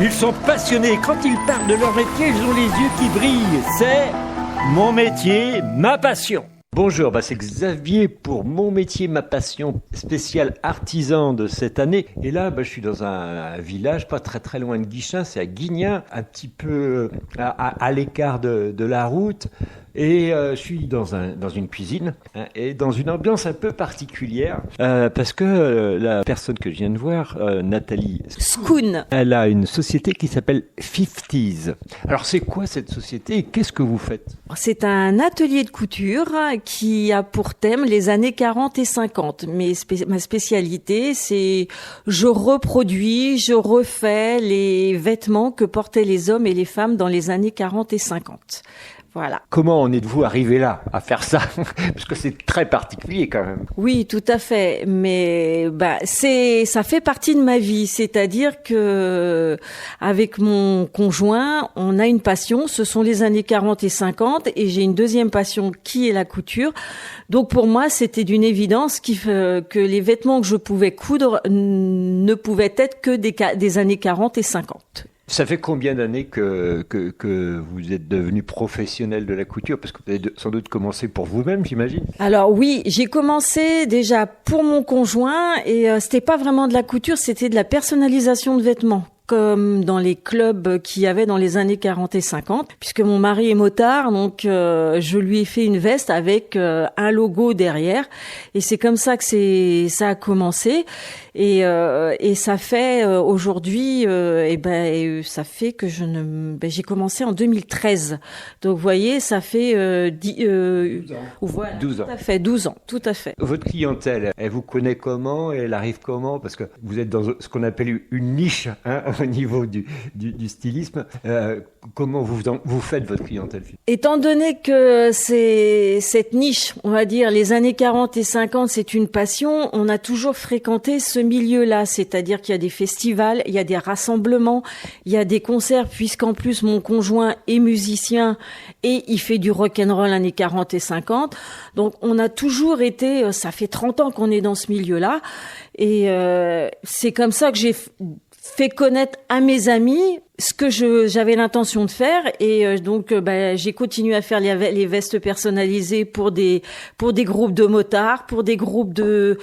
Ils sont passionnés. Quand ils parlent de leur métier, ils ont les yeux qui brillent. C'est mon métier, ma passion. Bonjour, c'est Xavier pour Mon métier, ma passion, spécial artisan de cette année. Et là, je suis dans un village pas très loin de Guichin, c'est à Guignin, un petit peu à l'écart de la route. Et je suis dans une cuisine et dans une ambiance un peu particulière parce que la personne que je viens de voir, Nathalie Schoon, elle a une société qui s'appelle 50s. Alors c'est quoi cette société et qu'est-ce que vous faites ? c'est un atelier de couture qui a pour thème les années 40 et 50. Ma spécialité, c'est je reproduis, je refais les vêtements que portaient les hommes et les femmes dans les années 40 et 50. Voilà. Comment en êtes-vous arrivé là, à faire ça ? Parce que c'est très particulier quand même. Oui, tout à fait. Mais ça fait partie de ma vie. C'est-à-dire que avec mon conjoint, on a une passion. Ce sont les années 40 et 50, et j'ai une deuxième passion qui est la couture. Donc pour moi, c'était d'une évidence que les vêtements que je pouvais coudre ne pouvaient être que des années 40 et 50. Ça fait combien d'années que vous êtes devenu professionnel de la couture ? Parce que vous avez sans doute commencé pour vous-même, j'imagine. Alors oui, j'ai commencé déjà pour mon conjoint et c'était pas vraiment de la couture, c'était de la personnalisation de vêtements, comme dans les clubs qu'il y avait dans les années 40 et 50, puisque mon mari est motard, donc je lui ai fait une veste avec un logo derrière, et c'est comme ça que ça a commencé. Et ça fait aujourd'hui, ça fait que j'ai commencé en 2013. Donc vous voyez, ça fait 12 ans. Voilà, 12 ans. Tout à fait, 12 ans, tout à fait. Votre clientèle, elle vous connaît comment ? Elle arrive comment ? Parce que vous êtes dans ce qu'on appelle une niche au niveau du stylisme. Comment vous faites votre clientèle ? Étant donné que c'est cette niche, on va dire, les années 40 et 50, c'est une passion, on a toujours fréquenté ce milieu-là, c'est-à-dire qu'il y a des festivals, il y a des rassemblements, il y a des concerts, puisqu'en plus mon conjoint est musicien et il fait du rock'n'roll années 40 et 50. Donc on a toujours été, ça fait 30 ans qu'on est dans ce milieu-là, et c'est comme ça que j'ai fait connaître à mes amis ce que j'avais l'intention de faire, et donc j'ai continué à faire les vestes personnalisées pour des groupes de motards, pour des groupes de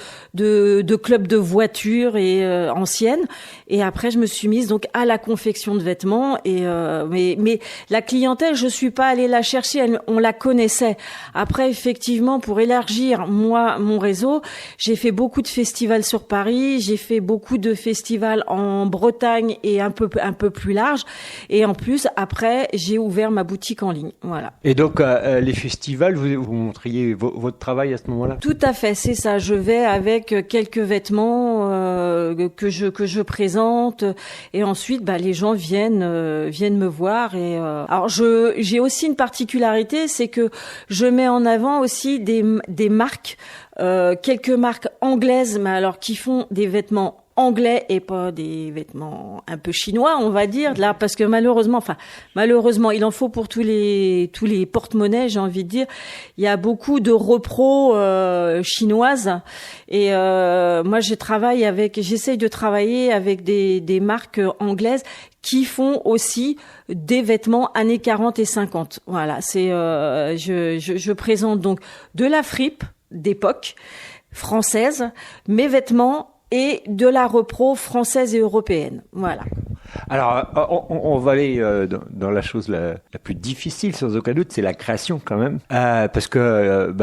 clubs de voitures et anciennes, et après je me suis mise donc à la confection de vêtements, et mais la clientèle, je suis pas allée la chercher, on la connaissait. Après, effectivement, pour élargir mon réseau, j'ai fait beaucoup de festivals sur Paris, j'ai fait beaucoup de festivals en Bretagne et un peu plus large. Et en plus, après, j'ai ouvert ma boutique en ligne. Voilà. Et donc, les festivals, vous montriez votre travail à ce moment-là ? Tout à fait, c'est ça. Je vais avec quelques vêtements que je présente, et ensuite, les gens viennent me voir. Et alors, j'ai aussi une particularité, c'est que je mets en avant aussi des marques, quelques marques anglaises, mais alors qui font des vêtements anglais et pas des vêtements un peu chinois, on va dire, là, parce que malheureusement, il en faut pour tous les porte-monnaies, j'ai envie de dire. Il y a beaucoup de repros chinoises, et moi j'essaye de travailler avec des marques anglaises qui font aussi des vêtements années 40 et 50. Voilà, je présente donc de la fripe d'époque française, mes vêtements, et de la repro française et européenne. Voilà. Alors, on va aller dans la chose la plus difficile, sans aucun doute, c'est la création quand même. Parce que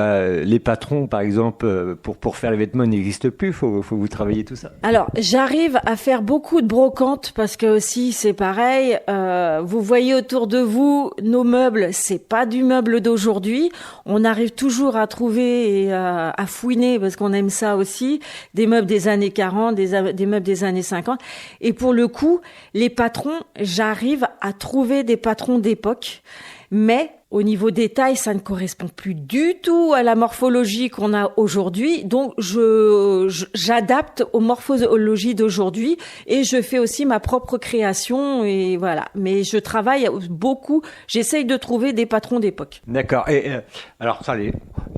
les patrons, par exemple, pour faire les vêtements n'existent plus, faut vous travailler tout ça. Alors, j'arrive à faire beaucoup de brocantes, parce que aussi, c'est pareil, vous voyez autour de vous, nos meubles, c'est pas du meuble d'aujourd'hui. On arrive toujours à trouver et à fouiner, parce qu'on aime ça aussi, des meubles des années 40, des meubles des années 50. Et pour le coup, les patrons, j'arrive à trouver des patrons d'époque, mais au niveau des tailles, ça ne correspond plus du tout à la morphologie qu'on a aujourd'hui. Donc, j'adapte aux morphologies d'aujourd'hui, et je fais aussi ma propre création, et voilà. Mais je travaille beaucoup, j'essaye de trouver des patrons d'époque. D'accord. Et alors, ça,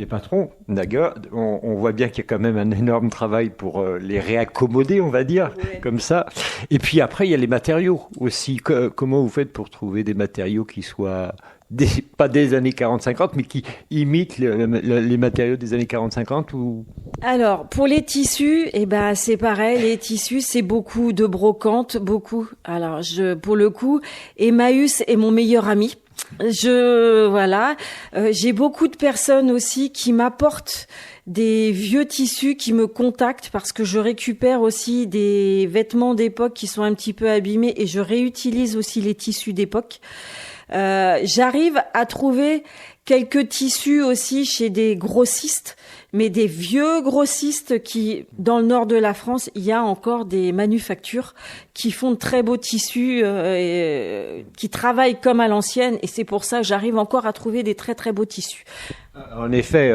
les patrons, d'accord, on voit bien qu'il y a quand même un énorme travail pour les réaccommoder, on va dire, comme ça. Et puis après, il y a les matériaux aussi. Comment vous faites pour trouver des matériaux qui soient pas des années 40-50, mais qui imitent les matériaux des années 40-50 ou... Alors, pour les tissus, c'est pareil. Les tissus, c'est beaucoup de brocante, beaucoup. Alors, pour le coup, Emmaüs est mon meilleur ami. J'ai beaucoup de personnes aussi qui m'apportent des vieux tissus, qui me contactent parce que je récupère aussi des vêtements d'époque qui sont un petit peu abîmés et je réutilise aussi les tissus d'époque. J'arrive à trouver quelques tissus aussi chez des grossistes, mais des vieux grossistes qui, dans le nord de la France, il y a encore des manufactures qui font de très beaux tissus, qui travaillent comme à l'ancienne, et c'est pour ça que j'arrive encore à trouver des très très beaux tissus. En effet,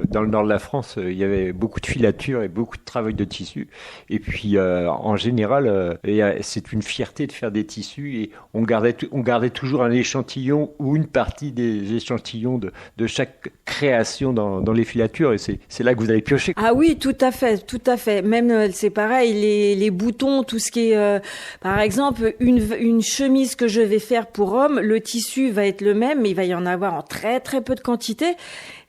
dans le nord de la France, il y avait beaucoup de filatures et beaucoup de travail de tissu. Et puis, en général, c'est une fierté de faire des tissus. Et on gardait toujours un échantillon ou une partie des échantillons de chaque création dans les filatures. Et c'est là que vous allez piocher. Ah oui, tout à fait, tout à fait. Même, c'est pareil, les boutons, tout ce qui est... par exemple, une chemise que je vais faire pour homme, le tissu va être le même, mais il va y en avoir en très très peu de quantité.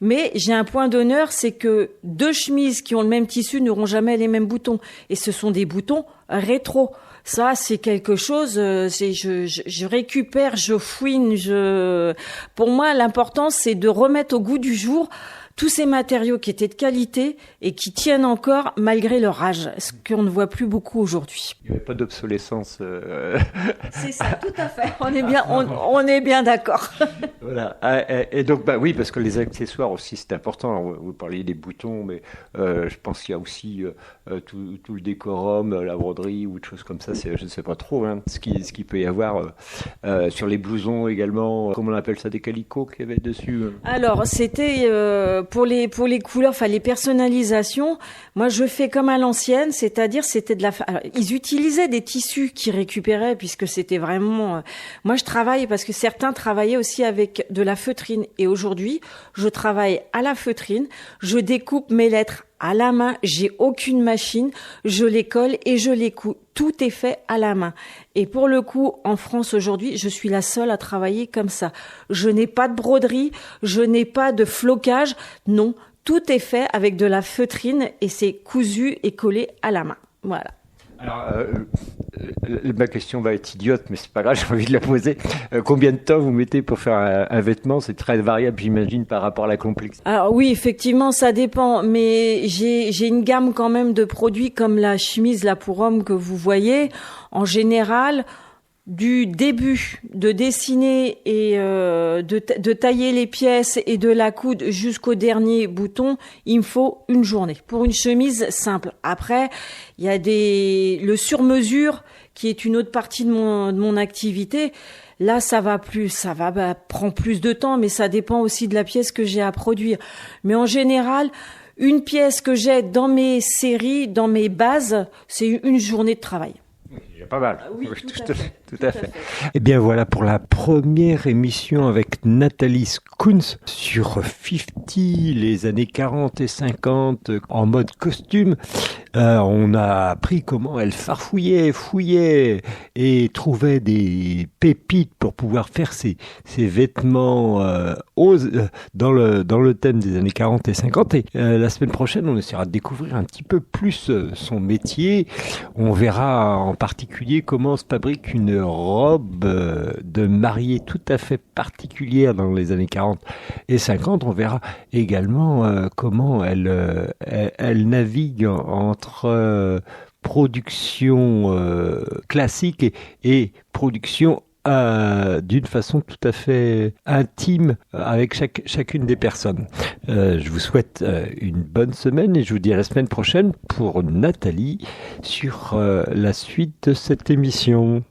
Mais j'ai un point d'honneur, c'est que 2 chemises qui ont le même tissu n'auront jamais les mêmes boutons. Et ce sont des boutons rétro. Ça, c'est quelque chose, je récupère, je fouine, pour moi, l'important, c'est de remettre au goût du jour tous ces matériaux qui étaient de qualité et qui tiennent encore malgré leur âge, ce qu'on ne voit plus beaucoup aujourd'hui. Il n'y avait pas d'obsolescence. C'est ça, tout à fait. On est bien d'accord. Voilà. Et donc, oui, parce que les accessoires aussi, c'est important. Alors, vous parliez des boutons, mais je pense qu'il y a aussi tout le décorum, la broderie ou des choses comme ça. Je ne sais pas trop ce qu'il peut y avoir sur les blousons également. Comment on appelle ça, des calicots qu'il y avait dessus. Alors, c'était pour les couleurs, enfin les personnalisations. Moi, je fais comme à l'ancienne, c'est-à-dire c'était alors, ils utilisaient des tissus qu'ils récupéraient puisque c'était vraiment. Moi, je travaille parce que certains travaillaient aussi avec de la feutrine et aujourd'hui, je travaille à la feutrine. Je découpe mes lettres à la main, j'ai aucune machine, je les colle et je les couds. Tout est fait à la main. Et pour le coup, en France aujourd'hui, je suis la seule à travailler comme ça. Je n'ai pas de broderie, je n'ai pas de flocage. Non, tout est fait avec de la feutrine et c'est cousu et collé à la main. Voilà. Alors, ma question va être idiote, mais c'est pas grave, j'ai envie de la poser. Combien de temps vous mettez pour faire un vêtement? C'est très variable, j'imagine, par rapport à la complexité. Alors oui, effectivement, ça dépend, mais j'ai une gamme quand même de produits comme la chemise là pour homme que vous voyez. En général, du début de dessiner et de tailler les pièces et de la coudre jusqu'au dernier bouton, il me faut une journée pour une chemise simple. Après, il y a le sur-mesure qui est une autre partie de mon activité. Là, prend plus de temps, mais ça dépend aussi de la pièce que j'ai à produire. Mais en général, une pièce que j'ai dans mes séries, dans mes bases, c'est une journée de travail. Pas mal. Oui, tout à fait. Et bien voilà pour la première émission avec Nathalie Skounz sur 50, les années 40 et 50 en mode costume. On a appris comment elle fouillait et trouvait des pépites pour pouvoir faire ses vêtements dans le thème des années 40 et 50. Et la semaine prochaine, on essaiera de découvrir un petit peu plus son métier. On verra en particulier comment se fabrique une robe de mariée tout à fait particulière dans les années 40 et 50. On verra également comment elle navigue entre production classique et production d'une façon tout à fait intime avec chacune des personnes. Je vous souhaite une bonne semaine et je vous dis à la semaine prochaine pour Nathalie sur la suite de cette émission.